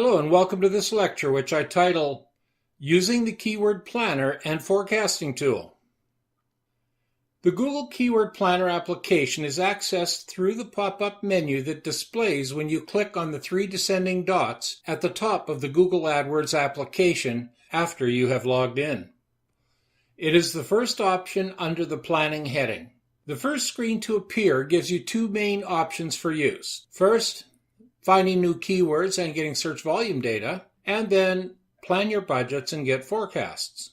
Hello and welcome to this lecture, which I title Using the Keyword Planner and Forecasting Tool. The Google Keyword Planner application is accessed through the pop-up menu that displays when you click on the three descending dots at the top of the Google AdWords application after you have logged in. It is the first option under the Planning heading. The first screen to appear gives you two main options for use. First, finding new keywords and getting search volume data, and then plan your budgets and get forecasts.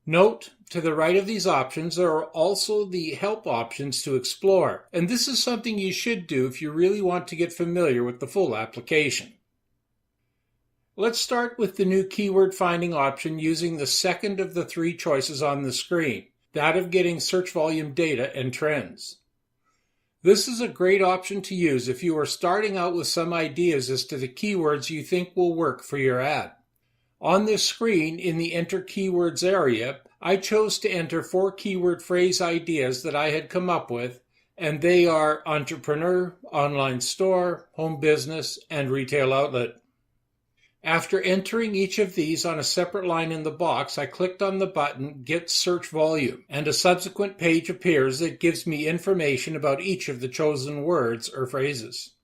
Note, to the right of these options, there are also the help options to explore, and this is something you should do if you really want to get familiar with the full application. Let's start with the new keyword finding option using the second of the three choices on the screen, that of getting search volume data and trends. This is a great option to use if you are starting out with some ideas as to the keywords you think will work for your ad. On this screen, in the Enter Keywords area, I chose to enter 4 keyword phrase ideas that I had come up with, and they are entrepreneur, online store, home business, and retail outlet. After entering each of these on a separate line in the box, I clicked on the button Get Search Volume, and a subsequent page appears that gives me information about each of the chosen words or phrases.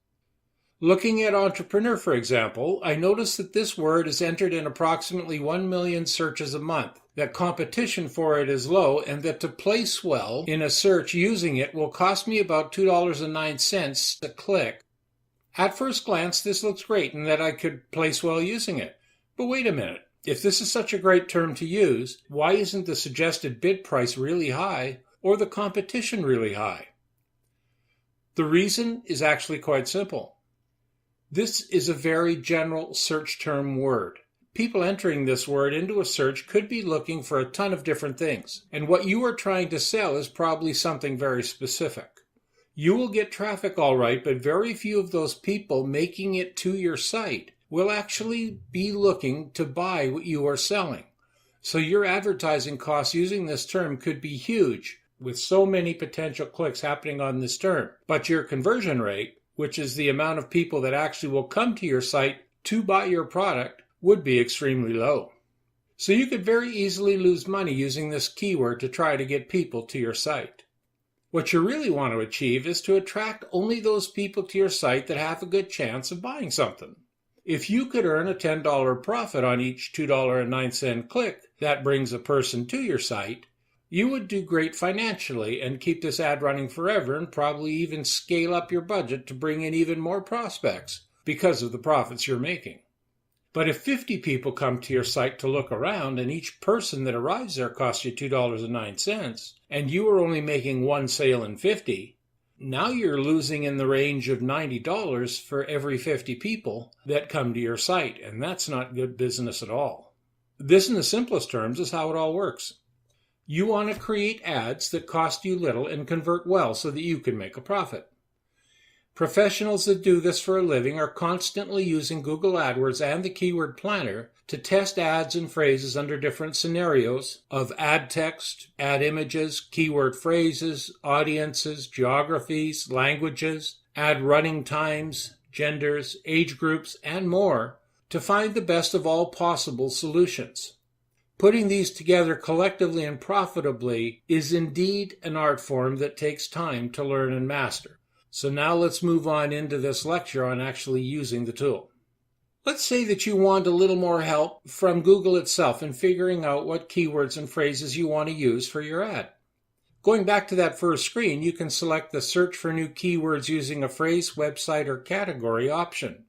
Looking at entrepreneur, for example, I notice that this word is entered in approximately 1 million searches a month, that competition for it is low, and that to place well in a search using it will cost me about $2.09 a click. At first glance, this looks great and that I could place well using it. But wait a minute. If this is such a great term to use, why isn't the suggested bid price really high or the competition really high? The reason is actually quite simple. This is a very general search term word. People entering this word into a search could be looking for a ton of different things, and what you are trying to sell is probably something very specific. You will get traffic all right, but very few of those people making it to your site will actually be looking to buy what you are selling. So your advertising costs using this term could be huge, with so many potential clicks happening on this term. But your conversion rate, which is the amount of people that actually will come to your site to buy your product, would be extremely low. So you could very easily lose money using this keyword to try to get people to your site. What you really want to achieve is to attract only those people to your site that have a good chance of buying something. If you could earn a $10 profit on each $2.09 click that brings a person to your site, you would do great financially and keep this ad running forever and probably even scale up your budget to bring in even more prospects because of the profits you're making. But if 50 people come to your site to look around and each person that arrives there costs you $2.09 and you are only making one sale in 50, now you're losing in the range of $90 for every 50 people that come to your site, and that's not good business at all. This, in the simplest terms, is how it all works. You want to create ads that cost you little and convert well so that you can make a profit. Professionals that do this for a living are constantly using Google AdWords and the Keyword Planner to test ads and phrases under different scenarios of ad text, ad images, keyword phrases, audiences, geographies, languages, ad running times, genders, age groups, and more to find the best of all possible solutions. Putting these together collectively and profitably is indeed an art form that takes time to learn and master. So now let's move on into this lecture on actually using the tool. Let's say that you want a little more help from Google itself in figuring out what keywords and phrases you want to use for your ad. Going back to that first screen, you can select the Search for New Keywords using a phrase, website, or category option.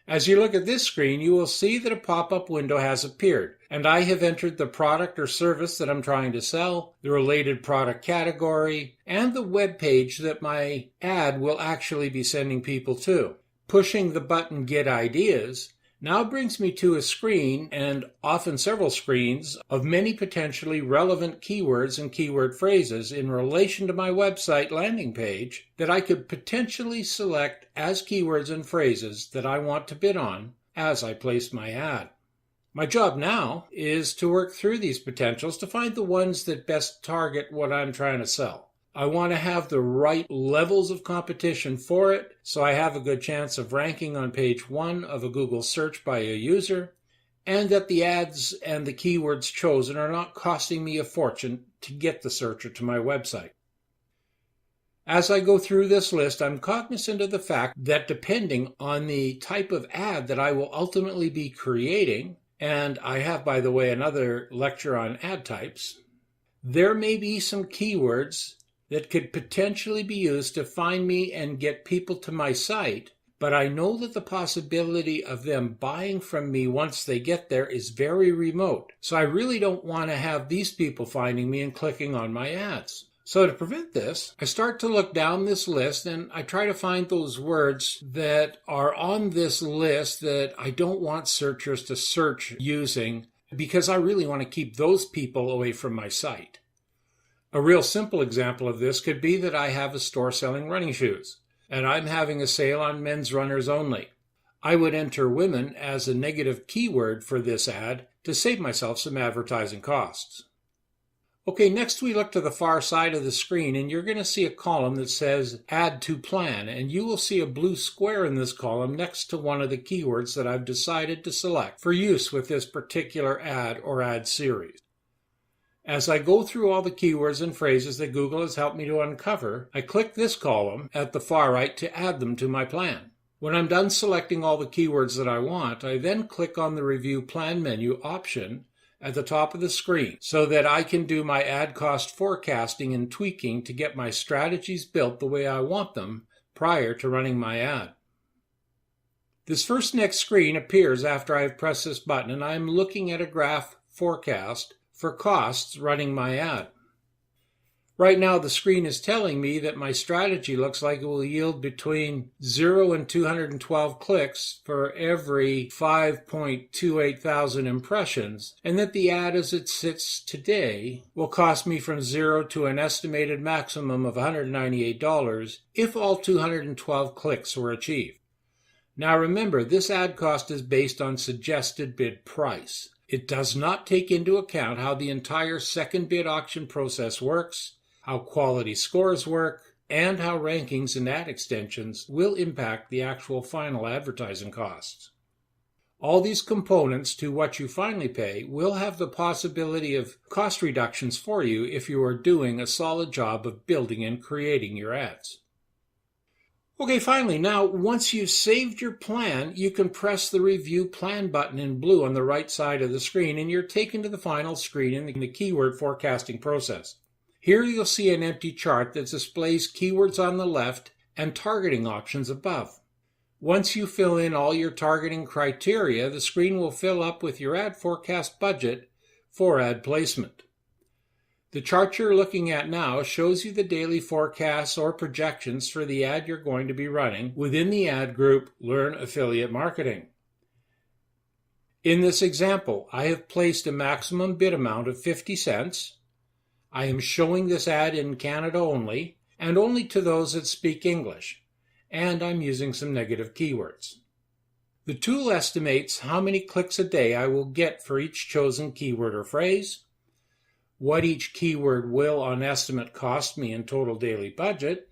As you look at this screen, you will see that a pop-up window has appeared, and I have entered the product or service that I'm trying to sell, the related product category, and the web page that my ad will actually be sending people to. Pushing the button Get Ideas now brings me to a screen, and often several screens, of many potentially relevant keywords and keyword phrases in relation to my website landing page that I could potentially select as keywords and phrases that I want to bid on as I place my ad. My job now is to work through these potentials to find the ones that best target what I'm trying to sell. I want to have the right levels of competition for it, so I have a good chance of ranking on page 1 of a Google search by a user, and that the ads and the keywords chosen are not costing me a fortune to get the searcher to my website. As I go through this list, I'm cognizant of the fact that depending on the type of ad that I will ultimately be creating, and I have, by the way, another lecture on ad types, there may be some keywords that could potentially be used to find me and get people to my site, but I know that the possibility of them buying from me once they get there is very remote. So I really don't want to have these people finding me and clicking on my ads. So to prevent this, I start to look down this list and I try to find those words that are on this list that I don't want searchers to search using, because I really want to keep those people away from my site. A real simple example of this could be that I have a store selling running shoes, and I'm having a sale on men's runners only. I would enter women as a negative keyword for this ad to save myself some advertising costs. Okay, next we look to the far side of the screen, and you're going to see a column that says Add to Plan, and you will see a blue square in this column next to one of the keywords that I've decided to select for use with this particular ad or ad series. As I go through all the keywords and phrases that Google has helped me to uncover, I click this column at the far right to add them to my plan. When I'm done selecting all the keywords that I want, I then click on the Review Plan menu option at the top of the screen so that I can do my ad cost forecasting and tweaking to get my strategies built the way I want them prior to running my ad. This first next screen appears after I have pressed this button, and I am looking at a graph forecast for costs running my ad. Right now the screen is telling me that my strategy looks like it will yield between 0 and 212 clicks for every 5.28 thousand impressions, and that the ad as it sits today will cost me from 0 to an estimated maximum of $198 if all 212 clicks were achieved. Now remember, this ad cost is based on suggested bid price. It does not take into account how the entire second bid auction process works, how quality scores work, and how rankings and ad extensions will impact the actual final advertising costs. All these components to what you finally pay will have the possibility of cost reductions for you if you are doing a solid job of building and creating your ads. Okay, finally, now once you've saved your plan, you can press the Review Plan button in blue on the right side of the screen, and you're taken to the final screen in the keyword forecasting process. Here you'll see an empty chart that displays keywords on the left and targeting options above. Once you fill in all your targeting criteria, the screen will fill up with your ad forecast budget for ad placement. The chart you're looking at now shows you the daily forecasts or projections for the ad you're going to be running within the ad group Learn Affiliate Marketing. In this example, I have placed a maximum bid amount of 50 cents. I am showing this ad in Canada only, and only to those that speak English, and I'm using some negative keywords. The tool estimates how many clicks a day I will get for each chosen keyword or phrase, what each keyword will on estimate cost me in total daily budget,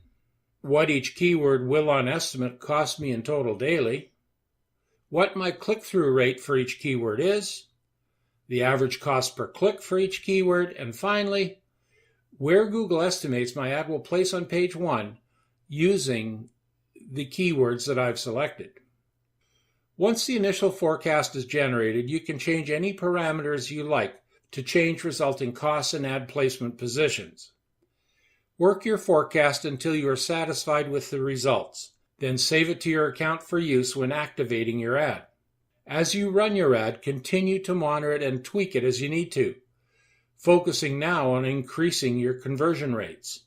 what each keyword will on estimate cost me in total daily, what my click-through rate for each keyword is, the average cost per click for each keyword, and finally, where Google estimates my ad will place on page 1 using the keywords that I've selected. Once the initial forecast is generated, you can change any parameters you like to change resulting costs and ad placement positions. Work your forecast until you are satisfied with the results. Then save it to your account for use when activating your ad. As you run your ad, continue to monitor it and tweak it as you need to, focusing now on increasing your conversion rates.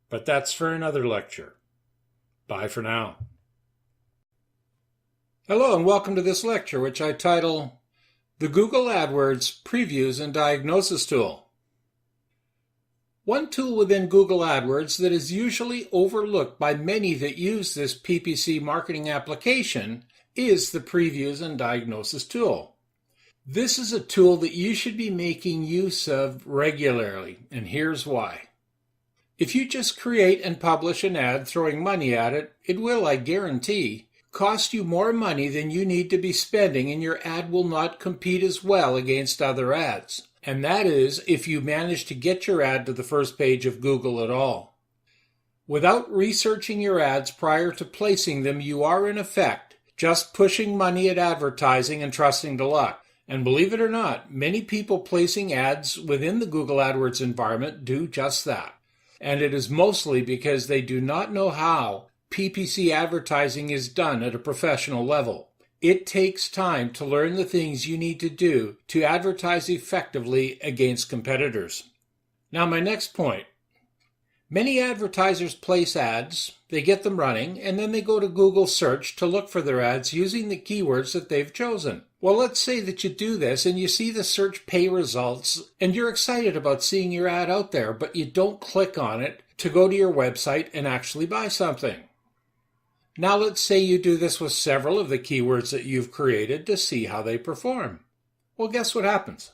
But that's for another lecture. Bye for now. Hello and welcome to this lecture, which I title The Google AdWords Previews and Diagnosis Tool. One tool within Google AdWords that is usually overlooked by many that use this PPC marketing application is the Previews and Diagnosis tool. This is a tool that you should be making use of regularly, and here's why. If you just create and publish an ad throwing money at it, it will, I guarantee, cost you more money than you need to be spending, and your ad will not compete as well against other ads. And that is if you manage to get your ad to the first page of Google at all. Without researching your ads prior to placing them, you are in effect just pushing money at advertising and trusting to luck. And believe it or not, many people placing ads within the Google AdWords environment do just that. And it is mostly because they do not know how PPC advertising is done at a professional level. It takes time to learn the things you need to do to advertise effectively against competitors. Now, my next point. Many advertisers place ads, they get them running, and then they go to Google search to look for their ads using the keywords that they've chosen. Well, let's say that you do this and you see the search pay results and you're excited about seeing your ad out there, but you don't click on it to go to your website and actually buy something. Now let's say you do this with several of the keywords that you've created to see how they perform. Well, guess what happens?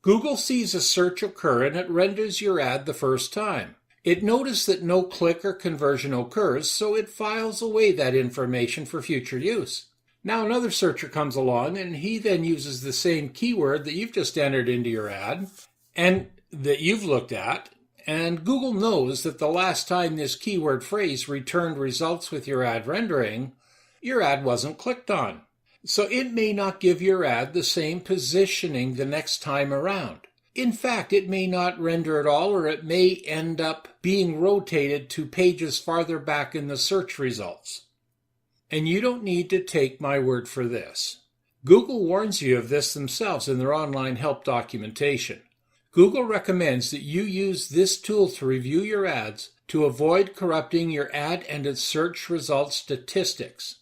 Google sees a search occur and it renders your ad the first time. It noticed that no click or conversion occurs, so it files away that information for future use. Now another searcher comes along and he then uses the same keyword that you've just entered into your ad and that you've looked at, and Google knows that the last time this keyword phrase returned results with your ad rendering, your ad wasn't clicked on. So it may not give your ad the same positioning the next time around. In fact, it may not render at all, or it may end up being rotated to pages farther back in the search results. And you don't need to take my word for this. Google warns you of this themselves in their online help documentation. Google recommends that you use this tool to review your ads to avoid corrupting your ad and its search results statistics.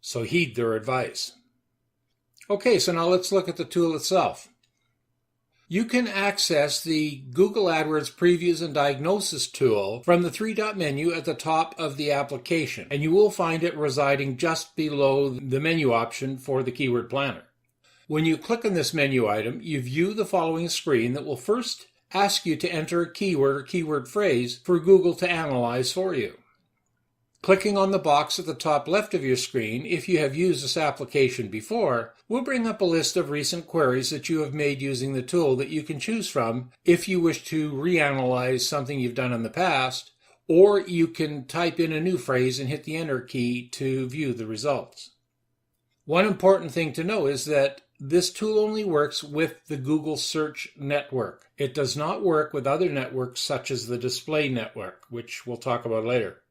So heed their advice. Okay, so now let's look at the tool itself. You can access the Google AdWords Previews and Diagnosis tool from the three-dot menu at the top of the application, and you will find it residing just below the menu option for the Keyword Planner. When you click on this menu item, you view the following screen that will first ask you to enter a keyword or keyword phrase for Google to analyze for you. Clicking on the box at the top left of your screen, if you have used this application before, will bring up a list of recent queries that you have made using the tool that you can choose from if you wish to reanalyze something you've done in the past, or you can type in a new phrase and hit the Enter key to view the results. One important thing to know is that this tool only works with the Google Search Network. It does not work with other networks such as the Display Network, which we'll talk about later.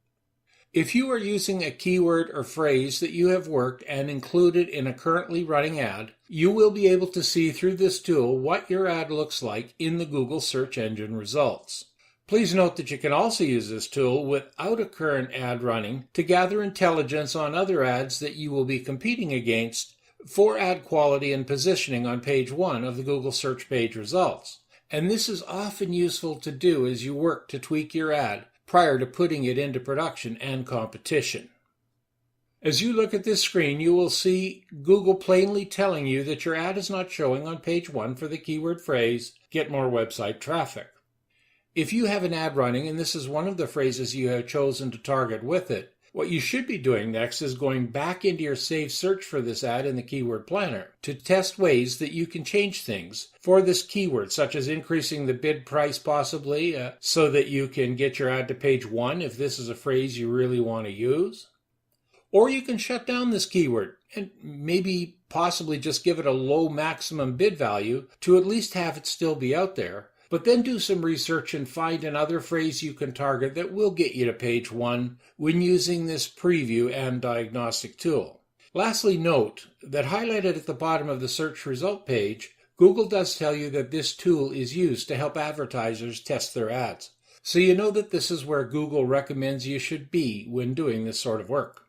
If you are using a keyword or phrase that you have worked and included in a currently running ad, you will be able to see through this tool what your ad looks like in the Google search engine results. Please note that you can also use this tool without a current ad running to gather intelligence on other ads that you will be competing against for ad quality and positioning on page 1 of the Google search page results. And this is often useful to do as you work to tweak your ad prior to putting it into production and competition. As you look at this screen, you will see Google plainly telling you that your ad is not showing on page 1 for the keyword phrase, "Get more website traffic." If you have an ad running and this is one of the phrases you have chosen to target with it, what you should be doing next is going back into your saved search for this ad in the Keyword Planner to test ways that you can change things for this keyword, such as increasing the bid price possibly so that you can get your ad to page 1 if this is a phrase you really want to use. Or you can shut down this keyword and maybe possibly just give it a low maximum bid value to at least have it still be out there. But then do some research and find another phrase you can target that will get you to page 1 when using this preview and diagnostic tool. Lastly, note that highlighted at the bottom of the search result page, Google does tell you that this tool is used to help advertisers test their ads. So you know that this is where Google recommends you should be when doing this sort of work.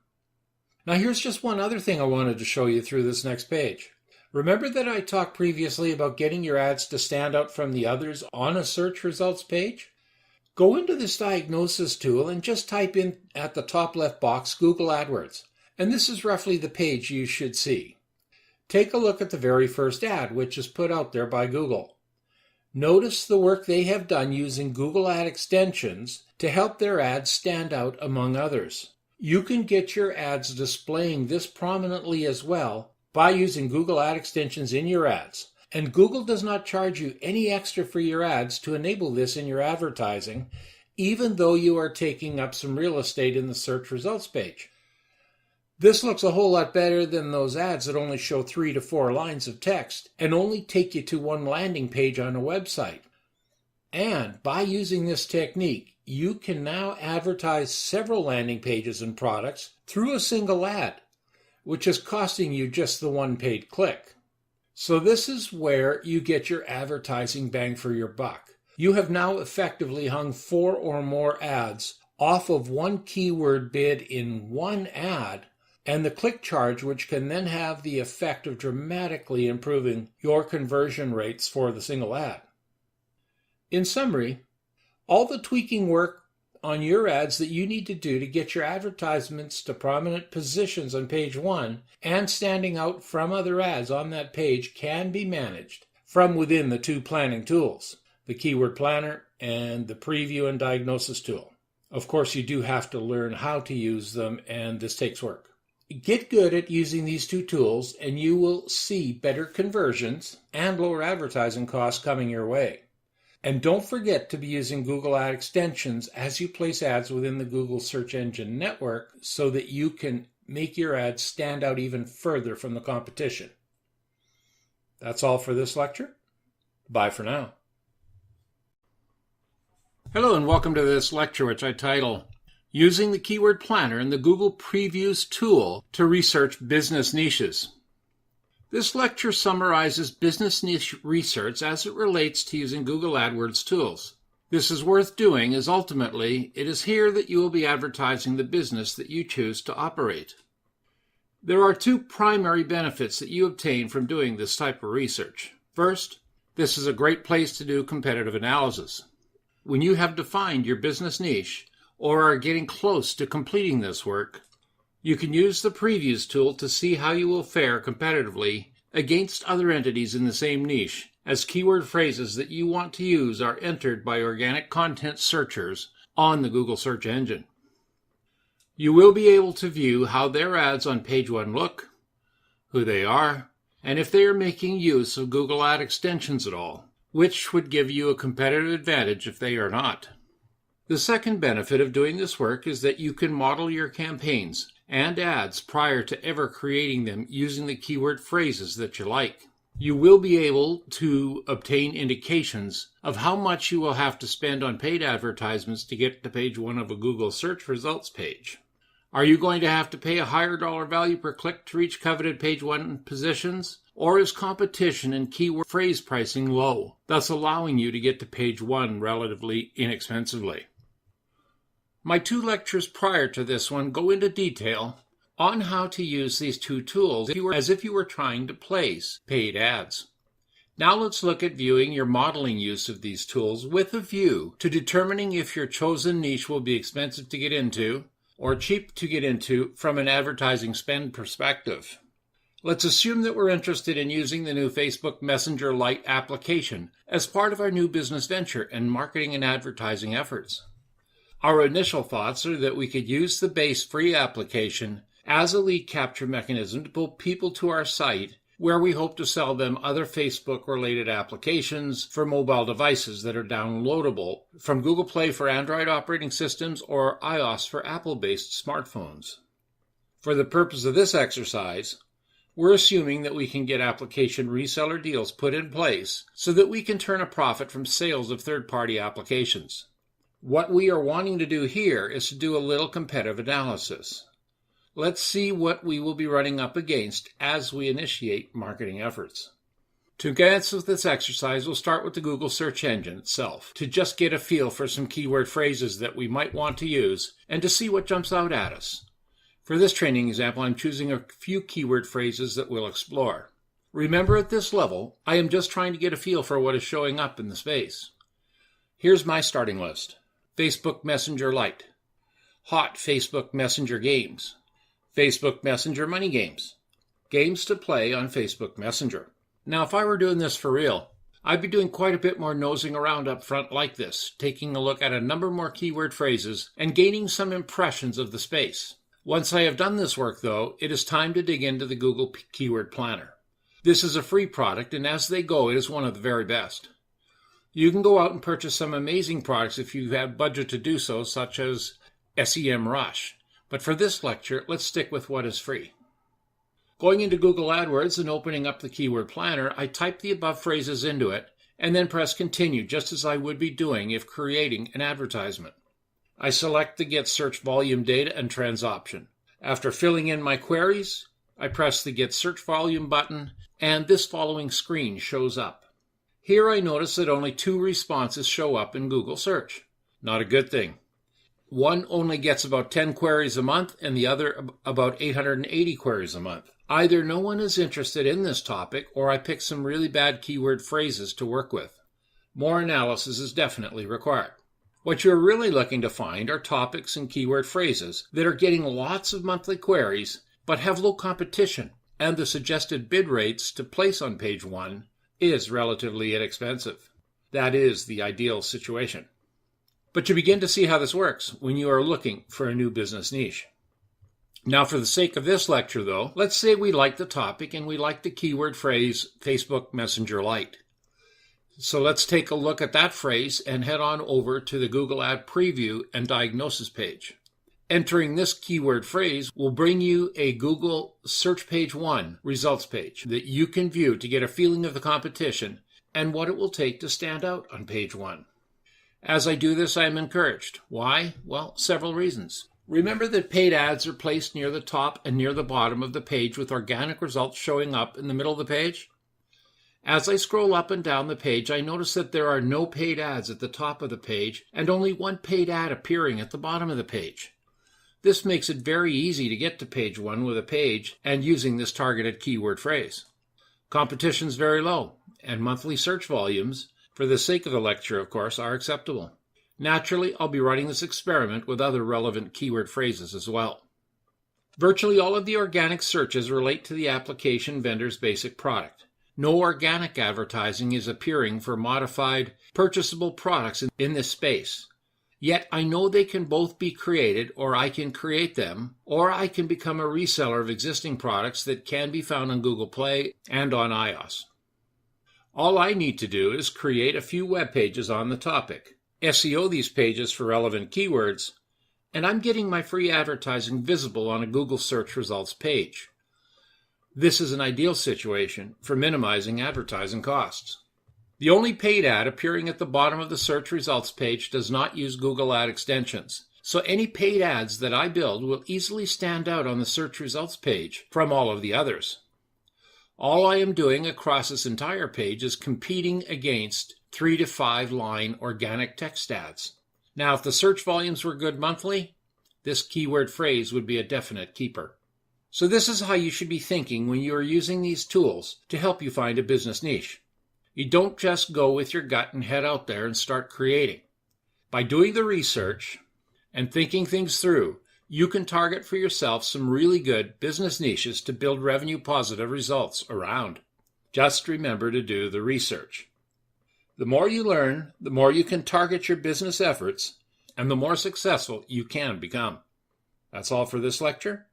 Now here's just one other thing I wanted to show you through this next page. Remember that I talked previously about getting your ads to stand out from the others on a search results page? Go into this diagnosis tool and just type in at the top left box Google AdWords, and this is roughly the page you should see. Take a look at the very first ad, which is put out there by Google. Notice the work they have done using Google Ad extensions to help their ads stand out among others. You can get your ads displaying this prominently as well by using Google Ad extensions in your ads. And Google does not charge you any extra for your ads to enable this in your advertising, even though you are taking up some real estate in the search results page. This looks a whole lot better than those ads that only show 3 to 4 lines of text and only take you to one landing page on a website. And by using this technique, you can now advertise several landing pages and products through a single ad, which is costing you just the one paid click. So this is where you get your advertising bang for your buck. You have now effectively hung 4 or more ads off of one keyword bid in one ad, and the click charge, which can then have the effect of dramatically improving your conversion rates for the single ad. In summary, all the tweaking work on your ads that you need to do to get your advertisements to prominent positions on page 1 and standing out from other ads on that page can be managed from within the 2 planning tools, the Keyword Planner and the Preview and Diagnosis tool. Of course, you do have to learn how to use them, and this takes work. Get good at using these 2 tools and you will see better conversions and lower advertising costs coming your way. And don't forget to be using Google Ad extensions as you place ads within the Google search engine network so that you can make your ads stand out even further from the competition. That's all for this lecture. Bye for now. Hello and welcome to this lecture, which I title Using the Keyword Planner and the Google Previews tool to Research Business Niches. This lecture summarizes business niche research as it relates to using Google AdWords tools. This is worth doing as ultimately it is here that you will be advertising the business that you choose to operate. There are 2 primary benefits that you obtain from doing this type of research. First, this is a great place to do competitive analysis. When you have defined your business niche, or are getting close to completing this work, you can use the Previews tool to see how you will fare competitively against other entities in the same niche, as keyword phrases that you want to use are entered by organic content searchers on the Google search engine. You will be able to view how their ads on page 1 look, who they are, and if they are making use of Google Ad extensions at all, which would give you a competitive advantage if they are not. The second benefit of doing this work is that you can model your campaigns and ads prior to ever creating them using the keyword phrases that you like. You will be able to obtain indications of how much you will have to spend on paid advertisements to get to page 1 of a Google search results page. Are you going to have to pay a higher dollar value per click to reach coveted page 1 positions? Or is competition and keyword phrase pricing low, thus allowing you to get to page 1 relatively inexpensively? My 2 lectures prior to this one go into detail on how to use these 2 tools as if you were trying to place paid ads. Now let's look at viewing your modeling use of these tools with a view to determining if your chosen niche will be expensive to get into or cheap to get into from an advertising spend perspective. Let's assume that we're interested in using the new Facebook Messenger Lite application as part of our new business venture and marketing and advertising efforts. Our initial thoughts are that we could use the base free application as a lead capture mechanism to pull people to our site where we hope to sell them other Facebook-related applications for mobile devices that are downloadable from Google Play for Android operating systems or iOS for Apple-based smartphones. For the purpose of this exercise, we're assuming that we can get application reseller deals put in place so that we can turn a profit from sales of third-party applications. What we are wanting to do here is to do a little competitive analysis. Let's see what we will be running up against as we initiate marketing efforts. To advance with this exercise, we'll start with the Google search engine itself to just get a feel for some keyword phrases that we might want to use and to see what jumps out at us. For this training example, I'm choosing a few keyword phrases that we'll explore. Remember, at this level, I am just trying to get a feel for what is showing up in the space. Here's my starting list. Facebook Messenger Lite, hot Facebook Messenger games, Facebook Messenger money games, games to play on Facebook Messenger. Now, if I were doing this for real, I've been doing quite a bit more nosing around up front like this, taking a look at a number more keyword phrases and gaining some impressions of the space. Once I have done this work, though, it is time to dig into the Google Keyword Planner. This is a free product, and as they go, it is one of the very best. You can go out and purchase some amazing products if you have budget to do so, such as SEMrush. But for this lecture, let's stick with what is free. Going into Google AdWords and opening up the Keyword Planner, I type the above phrases into it and then press Continue, just as I would be doing if creating an advertisement. I select the Get Search Volume Data and Trends option. After filling in my queries, I press the Get Search Volume button, and this following screen shows up. Here I notice that only 2 responses show up in Google Search. Not a good thing. One only gets about 10 queries a month, and the other about 880 queries a month. Either no one is interested in this topic, or I picked some really bad keyword phrases to work with. More analysis is definitely required. What you're really looking to find are topics and keyword phrases that are getting lots of monthly queries, but have low competition, and the suggested bid rates to place on page 1 is relatively inexpensive. That is the ideal situation. But you begin to see how this works when you are looking for a new business niche. Now, for the sake of this lecture, though, let's say we like the topic and we like the keyword phrase Facebook Messenger Lite. So let's take a look at that phrase and head on over to the Google Ad Preview and Diagnosis page. Entering this keyword phrase will bring you a Google Search Page 1 results page that you can view to get a feeling of the competition and what it will take to stand out on page 1. As I do this, I am encouraged. Why? Well, several reasons. Remember that paid ads are placed near the top and near the bottom of the page with organic results showing up in the middle of the page. As I scroll up and down the page, I notice that there are no paid ads at the top of the page and only one paid ad appearing at the bottom of the page. This makes it very easy to get to page 1 with a page and using this targeted keyword phrase. Competition is very low, and monthly search volumes, for the sake of the lecture, of course, are acceptable. Naturally, I'll be running this experiment with other relevant keyword phrases as well. Virtually all of the organic searches relate to the application vendor's basic product. No organic advertising is appearing for modified, purchasable products in this space. Yet I know they can both be created, or I can create them, or I can become a reseller of existing products that can be found on Google Play and on iOS. All I need to do is create a few web pages on the topic, SEO these pages for relevant keywords, and I'm getting my free advertising visible on a Google search results page. This is an ideal situation for minimizing advertising costs. The only paid ad appearing at the bottom of the search results page does not use Google Ad extensions, so any paid ads that I build will easily stand out on the search results page from all of the others. All I am doing across this entire page is competing against 3 to 5 line organic text ads. Now, if the search volumes were good monthly, this keyword phrase would be a definite keeper. So this is how you should be thinking when you are using these tools to help you find a business niche. You don't just go with your gut and head out there and start creating. By doing the research and thinking things through, you can target for yourself some really good business niches to build revenue positive results around. Just remember to do the research. The more you learn, the more you can target your business efforts, and the more successful you can become. That's all for this lecture.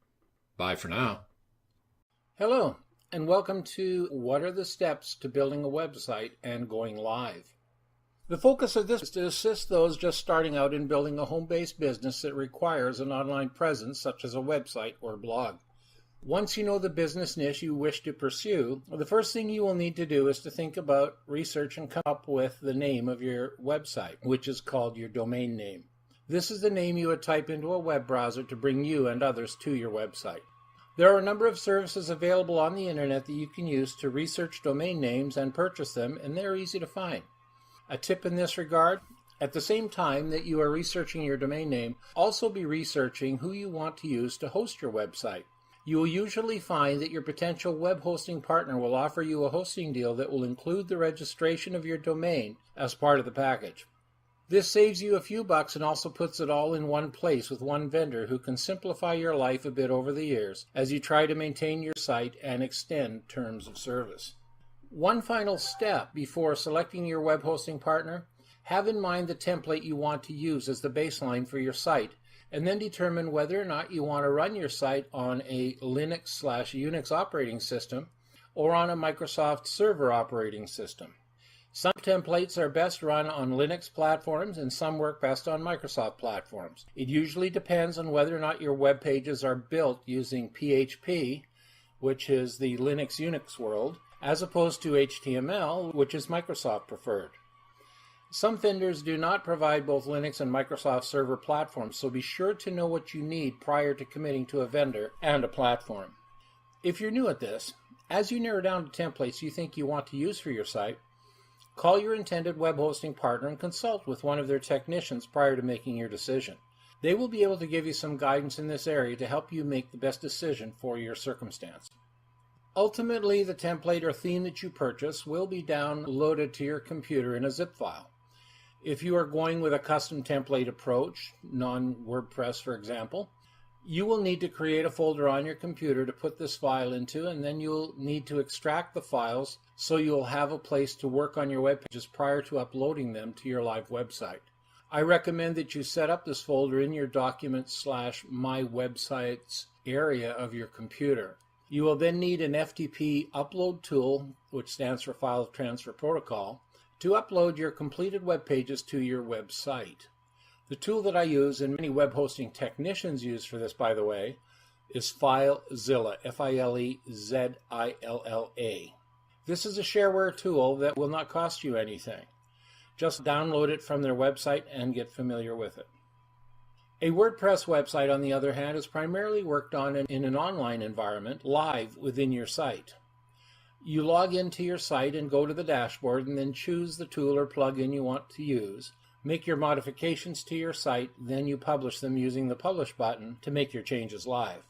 Bye for now. Hello, and welcome to What are the Steps to Building a Website and Going Live? The focus of this is to assist those just starting out in building a home-based business that requires an online presence such as a website or blog. Once you know the business niche you wish to pursue, the first thing you will need to do is to think about, research, and come up with the name of your website, which is called your domain name. This is the name you would type into a web browser to bring you and others to your website. There are a number of services available on the internet that you can use to research domain names and purchase them, and they're easy to find. A tip in this regard, at the same time that you are researching your domain name, also be researching who you want to use to host your website. You will usually find that your potential web hosting partner will offer you a hosting deal that will include the registration of your domain as part of the package. This saves you a few bucks and also puts it all in one place with one vendor who can simplify your life a bit over the years as you try to maintain your site and extend terms of service. One final step before selecting your web hosting partner, have in mind the template you want to use as the baseline for your site, and then determine whether or not you want to run your site on a Linux/Unix operating system or on a Microsoft Server operating system. Some templates are best run on Linux platforms and some work best on Microsoft platforms. It usually depends on whether or not your web pages are built using PHP, which is the Linux-Unix world, as opposed to HTML, which is Microsoft preferred. Some vendors do not provide both Linux and Microsoft Server platforms, so be sure to know what you need prior to committing to a vendor and a platform. If you're new at this, as you narrow down the templates you think you want to use for your site, call your intended web hosting partner and consult with one of their technicians prior to making your decision. They will be able to give you some guidance in this area to help you make the best decision for your circumstance. Ultimately, the template or theme that you purchase will be downloaded to your computer in a zip file. If you are going with a custom template approach, non-WordPress for example, you will need to create a folder on your computer to put this file into, and then you'll need to extract the files so you'll have a place to work on your web pages prior to uploading them to your live website. I recommend that you set up this folder in your Documents/My Websites area of your computer. You will then need an FTP upload tool, which stands for File Transfer Protocol, to upload your completed web pages to your website. The tool that I use, and many web hosting technicians use for this, by the way, is FileZilla, F-I-L-E-Z-I-L-L-A. This is a shareware tool that will not cost you anything. Just download it from their website and get familiar with it. A WordPress website, on the other hand, is primarily worked on in an online environment, live within your site. You log into your site and go to the dashboard and then choose the tool or plugin you want to use. Make your modifications to your site, then you publish them using the Publish button to make your changes live.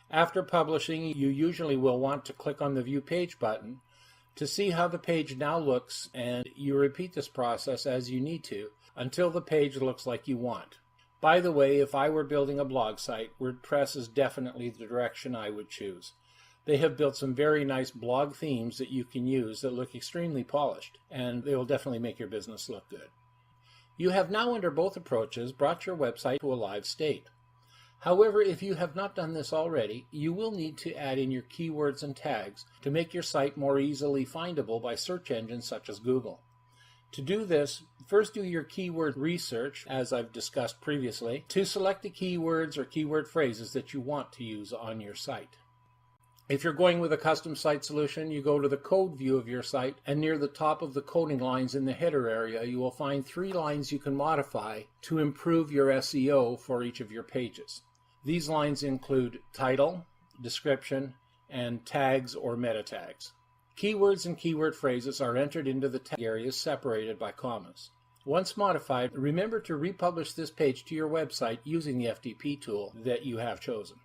After publishing, you usually will want to click on the View Page button to see how the page now looks, and you repeat this process as you need to until the page looks like you want. By the way, if I were building a blog site, WordPress is definitely the direction I would choose. They have built some very nice blog themes that you can use that look extremely polished, and they will definitely make your business look good. You have now, under both approaches, brought your website to a live state. However, if you have not done this already, you will need to add in your keywords and tags to make your site more easily findable by search engines such as Google. To do this, first do your keyword research, as I've discussed previously, to select the keywords or keyword phrases that you want to use on your site. If you're going with a custom site solution, you go to the code view of your site, and near the top of the coding lines in the header area, you will find 3 lines you can modify to improve your SEO for each of your pages. These lines include title, description, and tags or meta tags. Keywords and keyword phrases are entered into the tag areas separated by commas. Once modified, remember to republish this page to your website using the FTP tool that you have chosen.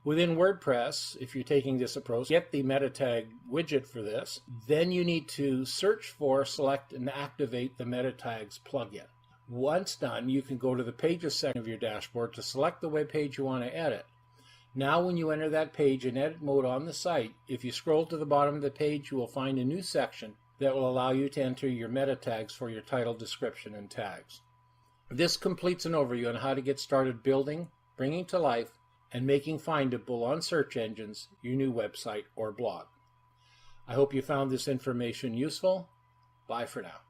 Within WordPress, if you're taking this approach, get the meta tag widget for this. Then you need to search for, select, and activate the meta tags plugin. Once done, you can go to the Pages section of your dashboard to select the web page you want to edit. Now when you enter that page in edit mode on the site, if you scroll to the bottom of the page, you will find a new section that will allow you to enter your meta tags for your title, description, and tags. This completes an overview on how to get started building, bringing to life, and making findable on search engines your new website or blog. I hope you found this information useful. Bye for now.